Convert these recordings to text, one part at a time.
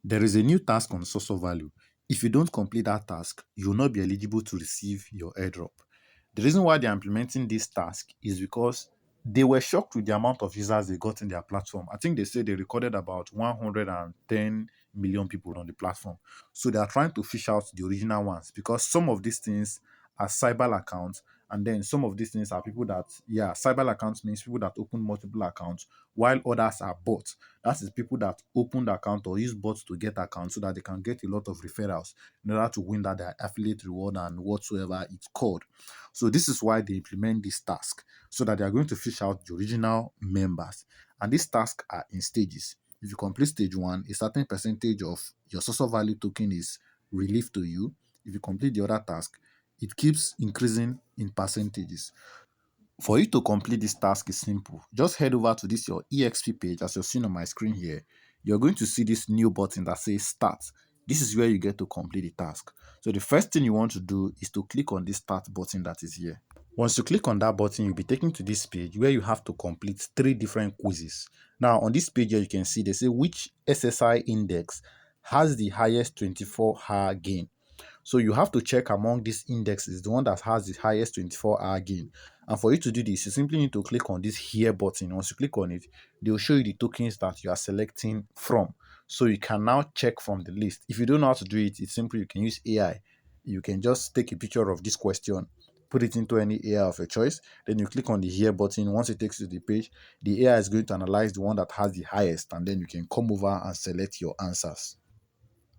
There is a new task on SoSoValue. If you don't complete that task, you will not be eligible to receive your airdrop. The reason why they are implementing this task is because they were shocked with the amount of users they got in their platform. I think they said they recorded about 110 million people on the platform. So they are trying to fish out the original ones because some of these things are cyber accounts, and then some of these things are people that, yeah, cyber accounts means people that open multiple accounts, while others are bots. That is people that open the account or use bots to get accounts so that they can get a lot of referrals in order to win that their affiliate reward and whatsoever it's called. So this is why they implement this task, so that they are going to fish out the original members. And these tasks are in stages. If you complete stage one, a certain percentage of your social value token is relieved to you. If you complete the other task, it keeps increasing in percentages. For you to complete this task is simple. Just head over to this your EXP page as you're seeing on my screen here. You're going to see this new button that says start. This is where you get to complete the task. So the first thing you want to do is to click on this start button that is here. Once you click on that button, you'll be taken to this page where you have to complete 3 different quizzes. Now on this page here, you can see they say which SSI index has the highest 24-hour gain. So you have to check among these indexes the one that has the highest 24-hour gain. And for you to do this, you simply need to click on this here button. Once you click on it, they will show you the tokens that you are selecting from. So you can now check from the list. If you don't know how to do it, it's simple. You can use AI. You can just take a picture of this question, put it into any AI of your choice. Then you click on the here button. Once it takes you to the page, the AI is going to analyze the one that has the highest, and then you can come over and select your answers.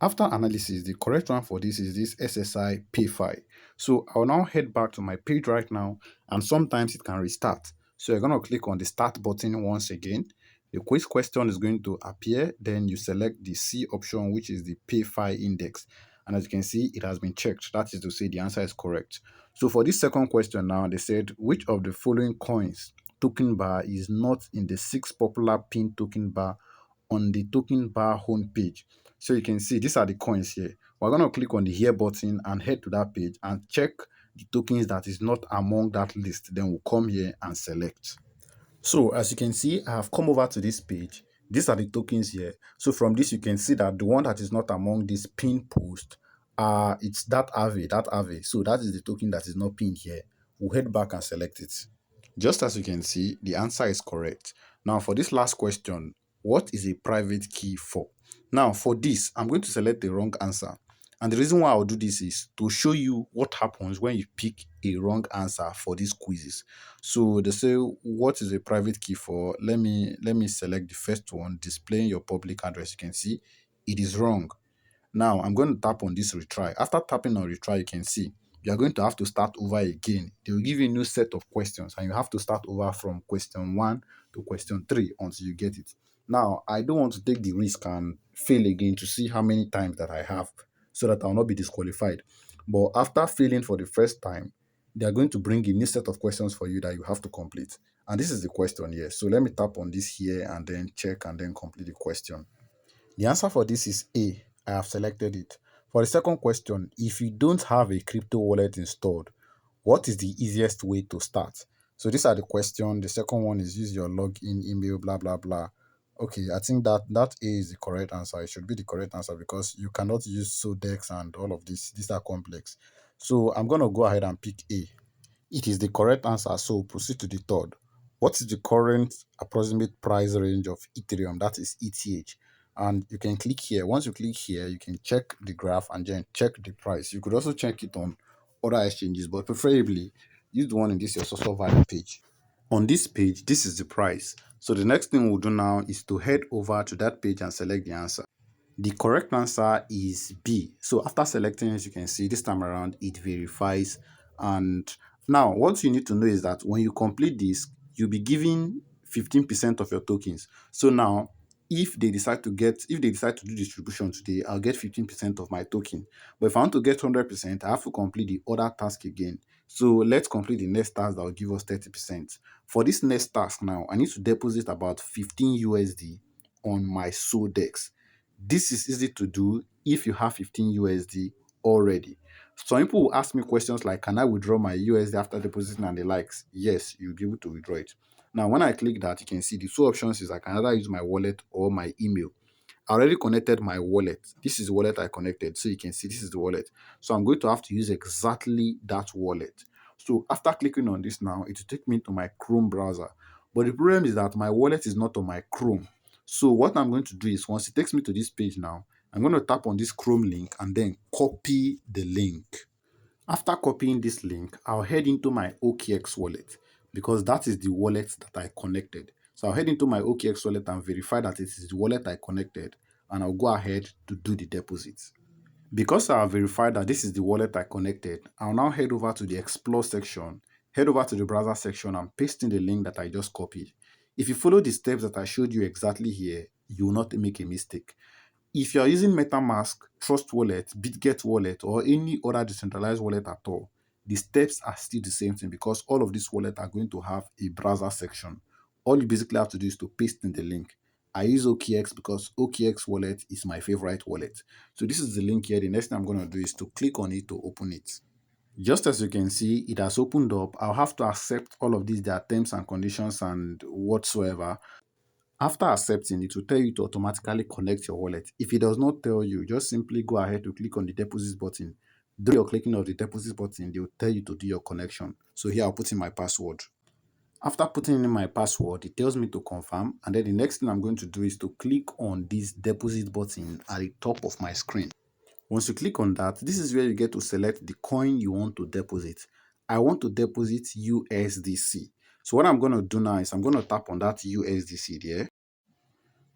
After analysis, the correct one for this is this SSI Pay-Fi. So I'll now head back to my page right now, and sometimes it can restart. So you're going to click on the start button once again. The quiz question is going to appear. Then you select the C option, which is the Pay-Fi index. And as you can see, it has been checked. That is to say the answer is correct. So for this second question now, they said, which of the following coins token bar is not in the 6 popular pin token bar on the token bar homepage? So you can see these are the coins here. We're going to click on the here button and head to that page and check the tokens that is not among that list. Then we'll come here and select. So as you can see, I have come over to this page. These are the tokens here. So from this, you can see that the one that is not among this pin post, it's that Aave. So that is the token that is not pinned here. We'll head back and select it. Just as you can see, the answer is correct. Now for this last question, what is a private key for? Now for this, I'm going to select the wrong answer. And the reason why I'll do this is to show you what happens when you pick a wrong answer for these quizzes. So they say, what is a private key for? Let me select the first one, displaying your public address. You can see it is wrong. Now I'm going to tap on this retry. After tapping on retry, you can see you are going to have to start over again. They will give you a new set of questions, and you have to start over from question 1 to question 3 until you get it. Now, I don't want to take the risk and fail again to see how many times that I have, so that I'll not be disqualified. But after failing for the first time, they are going to bring a new set of questions for you that you have to complete. And this is the question here. So let me tap on this here and then check and then complete the question. The answer for this is A. I have selected it. For the second question, if you don't have a crypto wallet installed, what is the easiest way to start? So these are the questions. The second one is use your login email, blah, blah, blah. Okay, I think that A is the correct answer. It should be the correct answer because you cannot use SODEX and all of this. These are complex. So I'm going to go ahead and pick A. It is the correct answer, so proceed to the third. What is the current approximate price range of Ethereum? That is ETH. And you can click here. Once you click here, you can check the graph and then check the price. You could also check it on other exchanges, but preferably use the one in this your social value page. On this page, this is the price. So the next thing we'll do now is to head over to that page and select the answer. The correct answer is B. So after selecting, as you can see, this time around, it verifies. And now what you need to know is that when you complete this, you'll be given 15% of your tokens. So now, if they decide to do distribution today, I'll get 15% of my token. But if I want to get 100%, I have to complete the other task again. So let's complete the next task that will give us 30%. For this next task now, I need to deposit about 15 USD on my SoDEX. This is easy to do if you have 15 USD already. Some people will ask me questions like, can I withdraw my USD after depositing and the likes? Yes, you'll be able to withdraw it. Now, when I click that, you can see the two options is I can either use my wallet or my email. I already connected my wallet. This is the wallet I connected. So you can see this is the wallet. So I'm going to have to use exactly that wallet. So after clicking on this now, it will take me to my Chrome browser. But the problem is that my wallet is not on my Chrome. So what I'm going to do is once it takes me to this page now, I'm going to tap on this Chrome link and then copy the link. After copying this link, I'll head into my OKX wallet because that is the wallet that I connected. So I'll head into my OKX wallet and verify that it is the wallet I connected, and I'll go ahead to do the deposit. Because I have verified that this is the wallet I connected, I'll now head over to the Explore section, head over to the browser section and paste in the link that I just copied. If you follow the steps that I showed you exactly here, you will not make a mistake. If you are using MetaMask, Trust Wallet, BitGet Wallet, or any other decentralized wallet at all, the steps are still the same thing because all of these wallets are going to have a browser section. All you basically have to do is to paste in the link. I use OKX because OKX wallet is my favorite wallet. So this is the link here. The next thing I'm going to do is to click on it to open it. Just as you can see, it has opened up. I'll have to accept all of these, their terms and conditions and whatsoever. After accepting, it will tell you to automatically connect your wallet. If it does not tell you, just simply go ahead to click on the deposit button. During your clicking of the deposit button, they will tell you to do your connection. So here I'll put in my password. After putting in my password, it tells me to confirm. And then the next thing I'm going to do is to click on this deposit button at the top of my screen. Once you click on that, this is where you get to select the coin you want to deposit. I want to deposit USDC. So what I'm going to do now is I'm going to tap on that USDC there.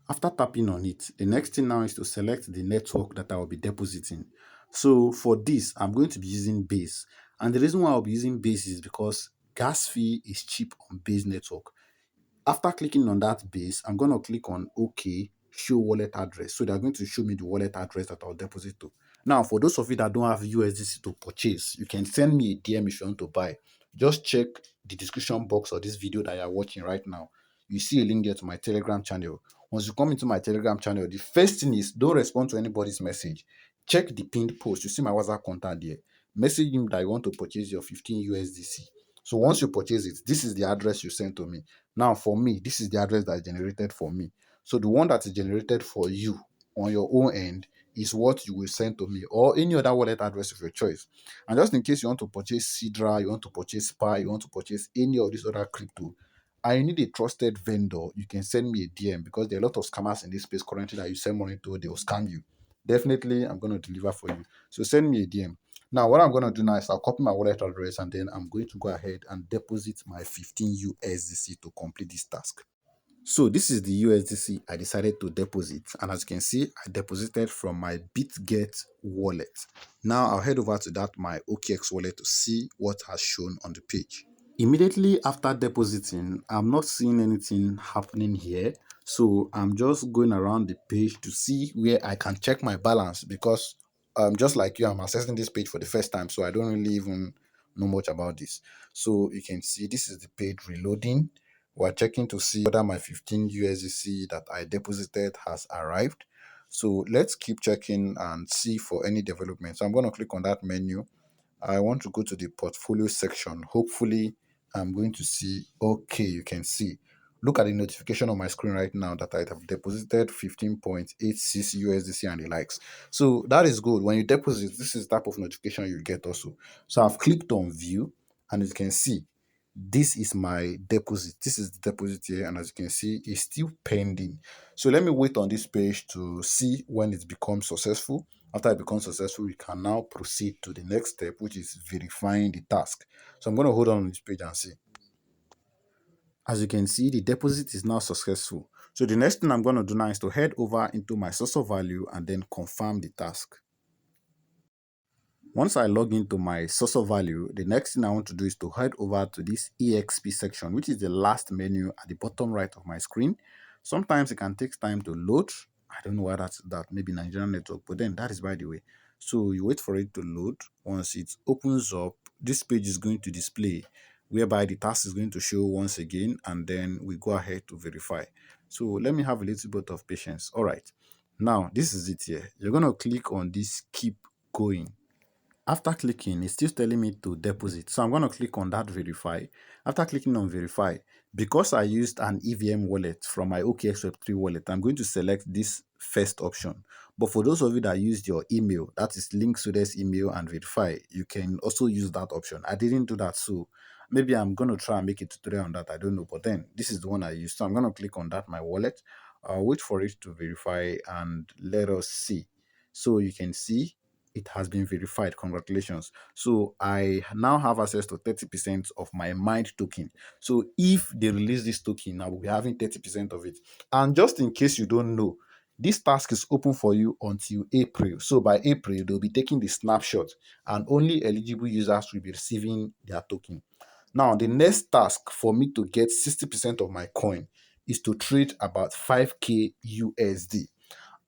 After tapping on it, the next thing now is to select the network that I will be depositing. So for this, I'm going to be using Base. And the reason why I'll be using Base is because gas fee is cheap on Base network. After clicking on that base, I'm going to click on OK, show wallet address. So they're going to show me the wallet address that I'll deposit to. Now, for those of you that don't have USDC to purchase, you can send me a DM if you want to buy. Just check the description box of this video that you're watching right now. You see a link there to my Telegram channel. Once you come into my Telegram channel, the first thing is don't respond to anybody's message. Check the pinned post. You see my WhatsApp contact there. Message him that you want to purchase your 15 USDC. So once you purchase it, this is the address you send to me. Now, for me, this is the address that is generated for me. So the one that is generated for you on your own end is what you will send to me or any other wallet address of your choice. And just in case you want to purchase Sidra, you want to purchase Pi, you want to purchase any of these other crypto, I need a trusted vendor. You can send me a DM because there are a lot of scammers in this space currently that you send money to, they will scam you. Definitely, I'm going to deliver for you. So send me a DM. Now, what I'm going to do now is I'll copy my wallet address and then I'm going to go ahead and deposit my 15 USDC to complete this task. So this is the USDC I decided to deposit. And as you can see, I deposited from my BitGet wallet. Now I'll head over to that my OKX wallet to see what has shown on the page. Immediately after depositing, I'm not seeing anything happening here. So I'm just going around the page to see where I can check my balance because just like you, I'm accessing this page for the first time. So I don't really even know much about this. So you can see this is the page reloading. We're checking to see whether my 15 USDC that I deposited has arrived. So let's keep checking and see for any development. So I'm going to click on that menu. I want to go to the portfolio section. Hopefully, I'm going to see, okay, you can see. Look at the notification on my screen right now that I have deposited 15.86 USDC and the likes. So that is good. When you deposit, this is the type of notification you get also. So I've clicked on view and as you can see, this is my deposit. This is the deposit here, and as you can see, it's still pending. So let me wait on this page to see when it becomes successful. After it becomes successful, we can now proceed to the next step, which is verifying the task. So I'm going to hold on this page and see. As you can see, the deposit is now successful. So the next thing I'm going to do now is to head over into my SoSoValue and then confirm the task. Once I log into my SoSoValue, the next thing I want to do is to head over to this EXP section, which is the last menu at the bottom right of my screen. Sometimes it can take time to load. I don't know why that's that, maybe Nigerian network, but then that is by the way. So you wait for it to load. Once it opens up, this page is going to display, whereby the task is going to show once again, and then we go ahead to verify. So let me have a little bit of patience. All right. Now, this is it here. You're going to click on this keep going. After clicking, it's still telling me to deposit. So I'm going to click on that verify. After clicking on verify, because I used an EVM wallet from my OKX Web3 wallet, I'm going to select this first option. But for those of you that used your email, that is link SoDEX email and verify, you can also use that option. I didn't do that, so maybe I'm going to try and make a tutorial on that. I don't know. But then this is the one I use. So I'm going to click on that, my wallet. I'll wait for it to verify and let us see. So you can see it has been verified. Congratulations. So I now have access to 30% of my mined token. So if they release this token, I will be having 30% of it. And just in case you don't know, this task is open for you until April. So by April, they'll be taking the snapshot and only eligible users will be receiving their token. Now, the next task for me to get 60% of my coin is to trade about 5K USD.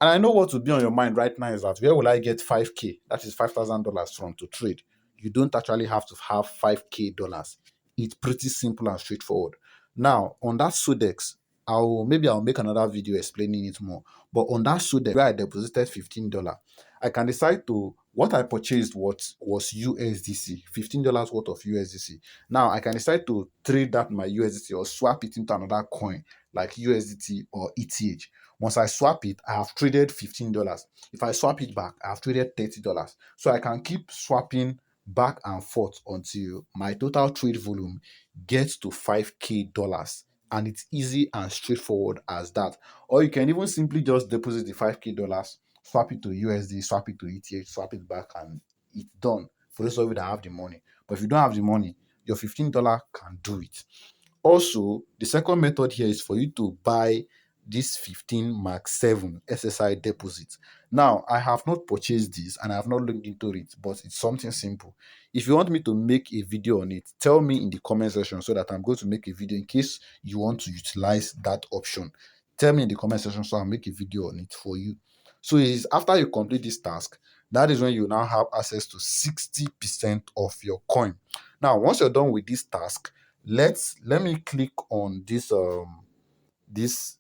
And I know what will be on your mind right now is that where will I get 5K? That is $5,000 from to trade. You don't actually have to have 5K dollars. It's pretty simple and straightforward. Now, on that SoDEX, I'll make another video explaining it more. But on that SoDEX where I deposited $15, I can decide to what I purchased was USDC, $15 worth of USDC. Now I can decide to trade that my USDC or swap it into another coin like USDT or ETH. Once I swap it, I have traded $15. If I swap it back, I have traded $30. So I can keep swapping back and forth until my total trade volume gets to 5K dollars. And it's easy and straightforward as that. Or you can even simply just deposit the 5K dollars, swap it to USD, swap it to ETH, swap it back, and it's done for those of you that have the money. But if you don't have the money, your $15 can do it. Also, the second method here is for you to buy this 15 Mark 7 SSI deposit. Now, I have not purchased this and I have not looked into it, but it's something simple. If you want me to make a video on it, tell me in the comment section so that I'm going to make a video in case you want to utilize that option. Tell me in the comment section so I'll make a video on it for you. So it is after you complete this task, that is when you now have access to 60% of your coin. Now, once you're done with this task, let me click on this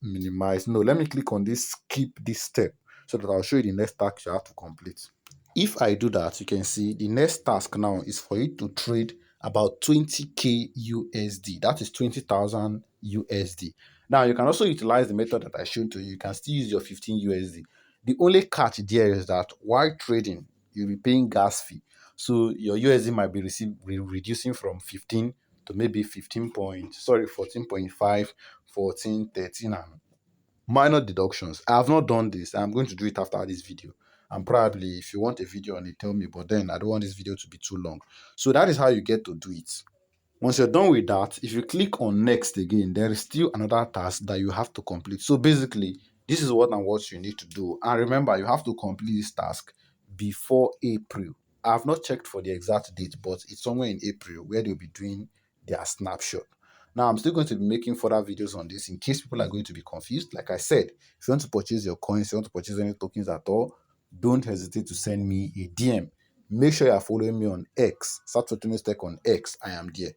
minimize. No, let me click on this skip this step so that I'll show you the next task you have to complete. If I do that, you can see the next task now is for you to trade about 20K USD. That is 20,000 USD. Now, you can also utilize the method that I showed to you. You can still use your 15 USD. The only catch there is that while trading, you'll be paying gas fee. So your USD might be reducing from 15 to maybe 14.5, 14, 13, and minor deductions. I have not done this. I'm going to do it after this video. And probably if you want a video on it, tell me. But then I don't want this video to be too long. So that is how you get to do it. Once you're done with that, if you click on next again, there is still another task that you have to complete. So basically, this is what you need to do. And remember, you have to complete this task before April. I have not checked for the exact date, but it's somewhere in April where they'll be doing their snapshot. Now, I'm still going to be making further videos on this in case people are going to be confused. Like I said, if you want to purchase your coins, if you want to purchase any tokens at all, don't hesitate to send me a DM. Make sure you are following me on X, Tech on X. I am there.